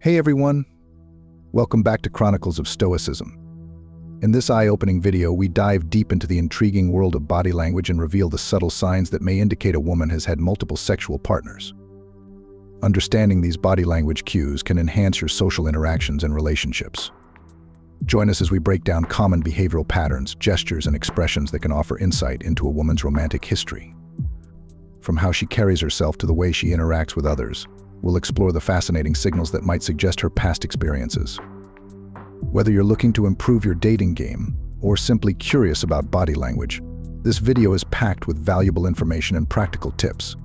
Hey everyone, welcome back to Chronicles of Stoicism. In this eye-opening video, we dive deep into the intriguing world of body language and reveal the subtle signs that may indicate a woman has had multiple sexual partners. Understanding these body language cues can enhance your social interactions and relationships. Join us as we break down common behavioral patterns, gestures, and expressions that can offer insight into a woman's romantic history. From how she carries herself to the way she interacts with others, we'll explore the fascinating signals that might suggest her past experiences. Whether you're looking to improve your dating game or simply curious about body language, this video is packed with valuable information and practical tips.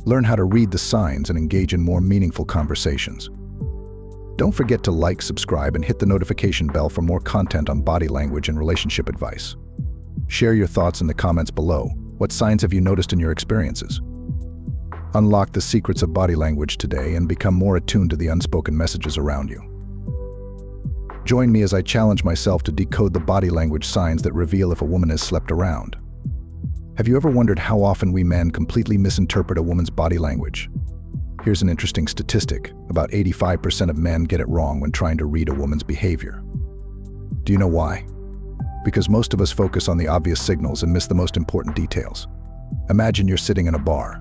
Learn how to read the signs and engage in more meaningful conversations. Don't forget to like, subscribe, and hit the notification bell for more content on body language and relationship advice. Share your thoughts in the comments below. What signs have you noticed in your experiences? Unlock the secrets of body language today and become more attuned to the unspoken messages around you. Join me as I challenge myself to decode the body language signs that reveal if a woman has slept around. Have you ever wondered how often we men completely misinterpret a woman's body language? Here's an interesting statistic. About 85% of men get it wrong when trying to read a woman's behavior. Do you know why? Because most of us focus on the obvious signals and miss the most important details. Imagine you're sitting in a bar.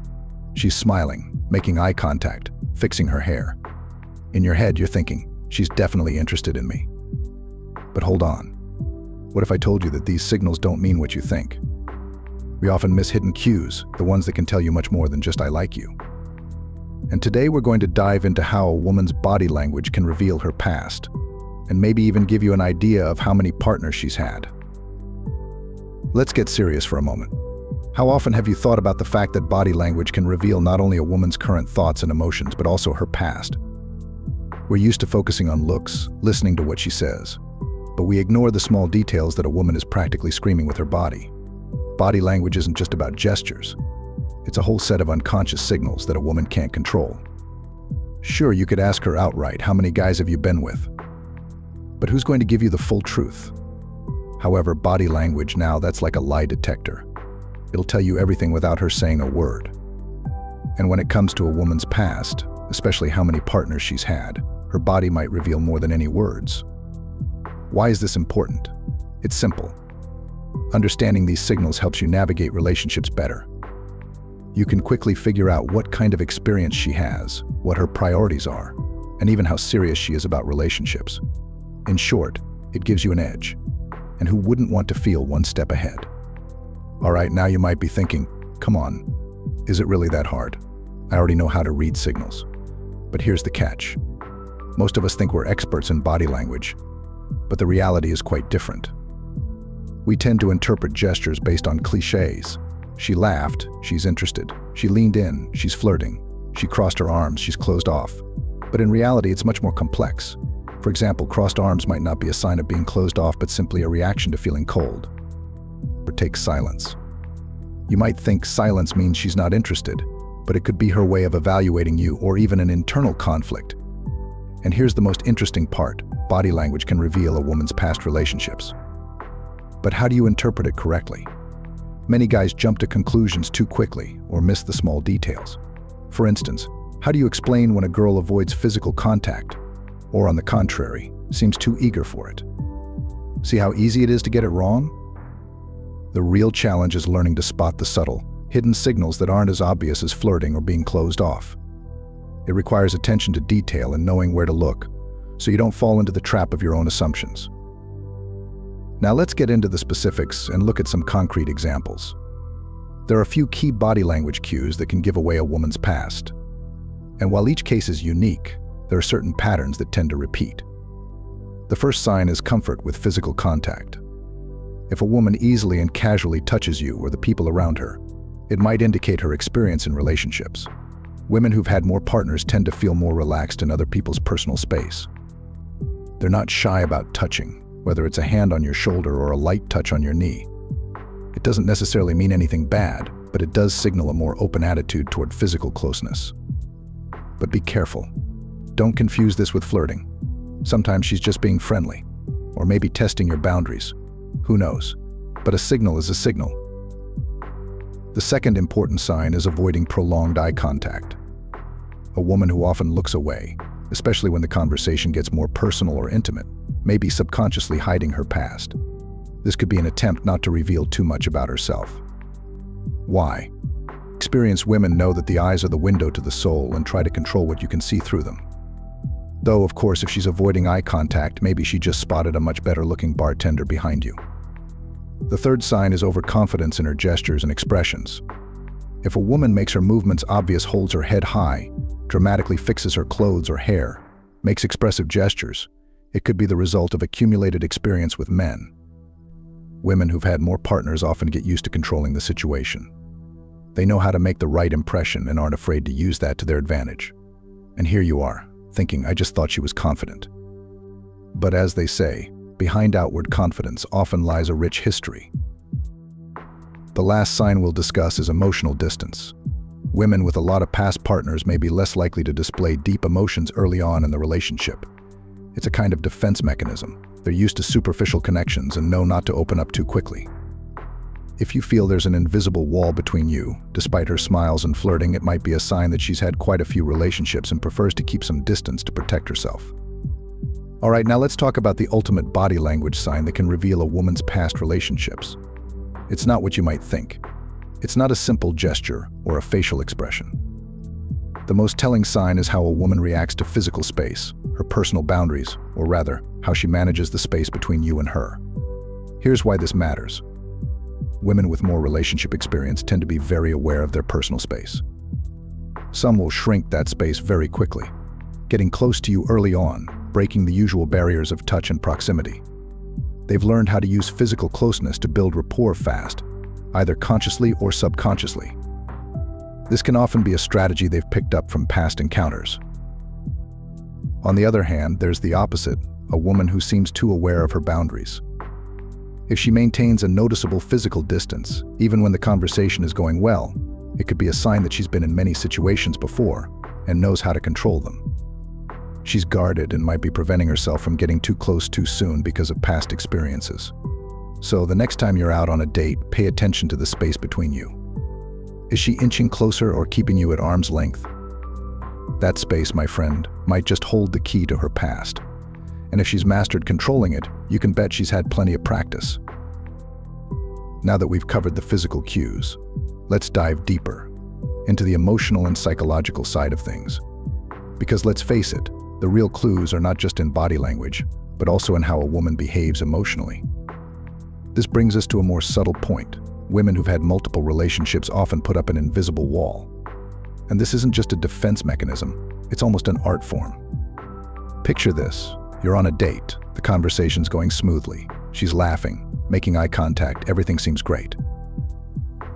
She's smiling, making eye contact, fixing her hair. In your head, you're thinking, she's definitely interested in me. But hold on. What if I told you that these signals don't mean what you think? We often miss hidden cues, the ones that can tell you much more than just "I like you." And today we're going to dive into how a woman's body language can reveal her past, and maybe even give you an idea of how many partners she's had. Let's get serious for a moment. How often have you thought about the fact that body language can reveal not only a woman's current thoughts and emotions, but also her past? We're used to focusing on looks, listening to what she says, but we ignore the small details that a woman is practically screaming with her body. Body language isn't just about gestures. It's a whole set of unconscious signals that a woman can't control. Sure, you could ask her outright, "How many guys have you been with?" But who's going to give you the full truth? However, body language now, that's like a lie detector. It'll tell you everything without her saying a word. And when it comes to a woman's past, especially how many partners she's had, her body might reveal more than any words. Why is this important? It's simple. Understanding these signals helps you navigate relationships better. You can quickly figure out what kind of experience she has, what her priorities are, and even how serious she is about relationships. In short, it gives you an edge. And who wouldn't want to feel one step ahead? All right, now you might be thinking, come on, is it really that hard? I already know how to read signals. But here's the catch. Most of us think we're experts in body language, but the reality is quite different. We tend to interpret gestures based on cliches. She laughed, she's interested. She leaned in, she's flirting. She crossed her arms, she's closed off. But in reality, it's much more complex. For example, crossed arms might not be a sign of being closed off, but simply a reaction to feeling cold. Or take silence. You might think silence means she's not interested, but it could be her way of evaluating you or even an internal conflict. And here's the most interesting part. Body language can reveal a woman's past relationships. But how do you interpret it correctly? Many guys jump to conclusions too quickly or miss the small details. For instance, how do you explain when a girl avoids physical contact, or on the contrary, seems too eager for it? See how easy it is to get it wrong? The real challenge is learning to spot the subtle, hidden signals that aren't as obvious as flirting or being closed off. It requires attention to detail and knowing where to look, so you don't fall into the trap of your own assumptions. Now let's get into the specifics and look at some concrete examples. There are a few key body language cues that can give away a woman's past. And while each case is unique, there are certain patterns that tend to repeat. The first sign is comfort with physical contact. If a woman easily and casually touches you or the people around her, it might indicate her experience in relationships. Women who've had more partners tend to feel more relaxed in other people's personal space. They're not shy about touching, whether it's a hand on your shoulder or a light touch on your knee. It doesn't necessarily mean anything bad, but it does signal a more open attitude toward physical closeness. But be careful. Don't confuse this with flirting. Sometimes she's just being friendly, or maybe testing your boundaries. Who knows? But a signal is a signal. The second important sign is avoiding prolonged eye contact. A woman who often looks away, especially when the conversation gets more personal or intimate, maybe subconsciously hiding her past. This could be an attempt not to reveal too much about herself. Why? Experienced women know that the eyes are the window to the soul and try to control what you can see through them. Though, of course, if she's avoiding eye contact, maybe she just spotted a much better-looking bartender behind you. The third sign is overconfidence in her gestures and expressions. If a woman makes her movements obvious, holds her head high, dramatically fixes her clothes or hair, makes expressive gestures, it could be the result of accumulated experience with men. Women who've had more partners often get used to controlling the situation. They know how to make the right impression and aren't afraid to use that to their advantage. And here you are, thinking, I just thought she was confident. But as they say, behind outward confidence often lies a rich history. The last sign we'll discuss is emotional distance. Women with a lot of past partners may be less likely to display deep emotions early on in the relationship. It's a kind of defense mechanism. They're used to superficial connections and know not to open up too quickly. If you feel there's an invisible wall between you, despite her smiles and flirting, it might be a sign that she's had quite a few relationships and prefers to keep some distance to protect herself. All right, now let's talk about the ultimate body language sign that can reveal a woman's past relationships. It's not what you might think. It's not a simple gesture or a facial expression. The most telling sign is how a woman reacts to physical space, her personal boundaries, or rather, how she manages the space between you and her. Here's why this matters. Women with more relationship experience tend to be very aware of their personal space. Some will shrink that space very quickly, getting close to you early on, breaking the usual barriers of touch and proximity. They've learned how to use physical closeness to build rapport fast, either consciously or subconsciously. This can often be a strategy they've picked up from past encounters. On the other hand, there's the opposite, a woman who seems too aware of her boundaries. If she maintains a noticeable physical distance, even when the conversation is going well, it could be a sign that she's been in many situations before and knows how to control them. She's guarded and might be preventing herself from getting too close too soon because of past experiences. So the next time you're out on a date, pay attention to the space between you. Is she inching closer or keeping you at arm's length? That space, my friend, might just hold the key to her past. And if she's mastered controlling it, you can bet she's had plenty of practice. Now that we've covered the physical cues, let's dive deeper into the emotional and psychological side of things. Because let's face it, the real clues are not just in body language, but also in how a woman behaves emotionally. This brings us to a more subtle point. Women who've had multiple relationships often put up an invisible wall. And this isn't just a defense mechanism, it's almost an art form. Picture this. You're on a date, the conversation's going smoothly. She's laughing, making eye contact, everything seems great.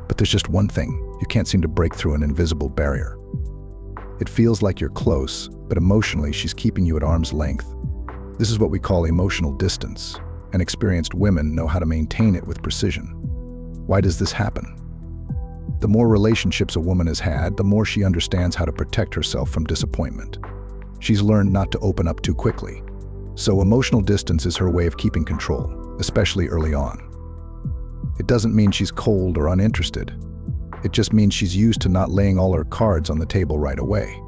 But there's just one thing, you can't seem to break through an invisible barrier. It feels like you're close, but emotionally she's keeping you at arm's length. This is what we call emotional distance, and experienced women know how to maintain it with precision. Why does this happen? The more relationships a woman has had, the more she understands how to protect herself from disappointment. She's learned not to open up too quickly. So emotional distance is her way of keeping control, especially early on. It doesn't mean she's cold or uninterested. It just means she's used to not laying all her cards on the table right away.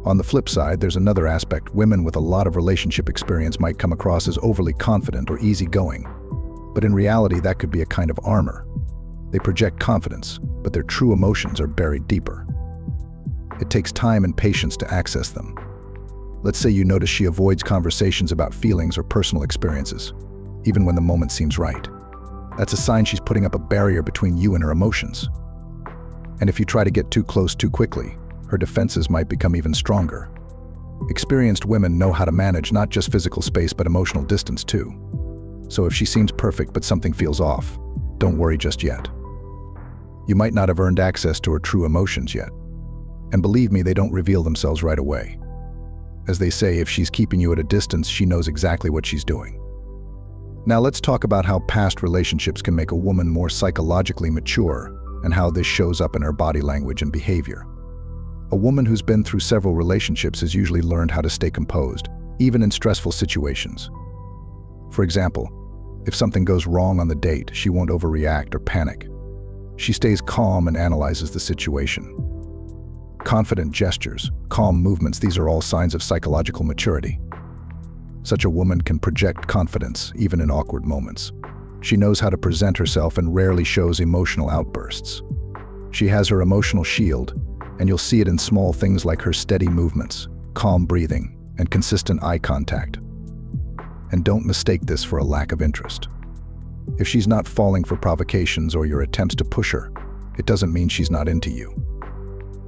On the flip side, there's another aspect. Women with a lot of relationship experience might come across as overly confident or easygoing. But in reality, that could be a kind of armor. They project confidence, but their true emotions are buried deeper. It takes time and patience to access them. Let's say you notice she avoids conversations about feelings or personal experiences, even when the moment seems right. That's a sign she's putting up a barrier between you and her emotions. And if you try to get too close too quickly, her defenses might become even stronger. Experienced women know how to manage not just physical space but emotional distance too. So if she seems perfect but something feels off, don't worry just yet. You might not have earned access to her true emotions yet. And believe me, they don't reveal themselves right away. As they say, if she's keeping you at a distance, she knows exactly what she's doing. Now let's talk about how past relationships can make a woman more psychologically mature and how this shows up in her body language and behavior. A woman who's been through several relationships has usually learned how to stay composed, even in stressful situations. For example, if something goes wrong on the date, she won't overreact or panic. She stays calm and analyzes the situation. Confident gestures, calm movements, these are all signs of psychological maturity. Such a woman can project confidence, even in awkward moments. She knows how to present herself and rarely shows emotional outbursts. She has her emotional shield, and you'll see it in small things like her steady movements, calm breathing, and consistent eye contact. And don't mistake this for a lack of interest. If she's not falling for provocations or your attempts to push her, it doesn't mean she's not into you.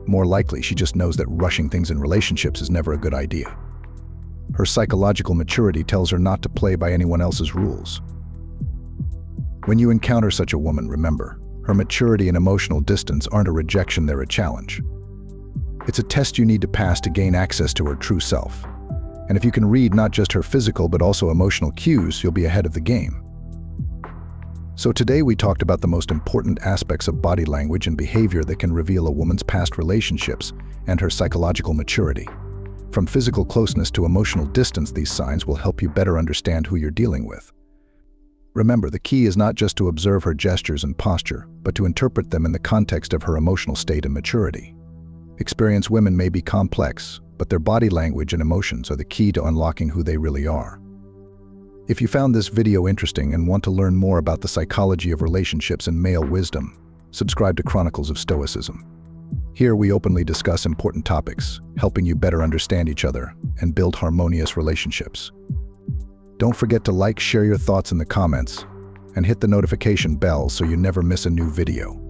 More likely, she just knows that rushing things in relationships is never a good idea. Her psychological maturity tells her not to play by anyone else's rules. When you encounter such a woman, remember, her maturity and emotional distance aren't a rejection, they're a challenge. It's a test you need to pass to gain access to her true self. And if you can read not just her physical but also emotional cues, you'll be ahead of the game. So today we talked about the most important aspects of body language and behavior that can reveal a woman's past relationships and her psychological maturity. From physical closeness to emotional distance, these signs will help you better understand who you're dealing with. Remember, the key is not just to observe her gestures and posture, but to interpret them in the context of her emotional state and maturity. Experienced women may be complex, but their body language and emotions are the key to unlocking who they really are. If you found this video interesting and want to learn more about the psychology of relationships and male wisdom, subscribe to Chronicles of Stoicism. Here we openly discuss important topics, helping you better understand each other and build harmonious relationships. Don't forget to like, share your thoughts in the comments, and hit the notification bell so you never miss a new video.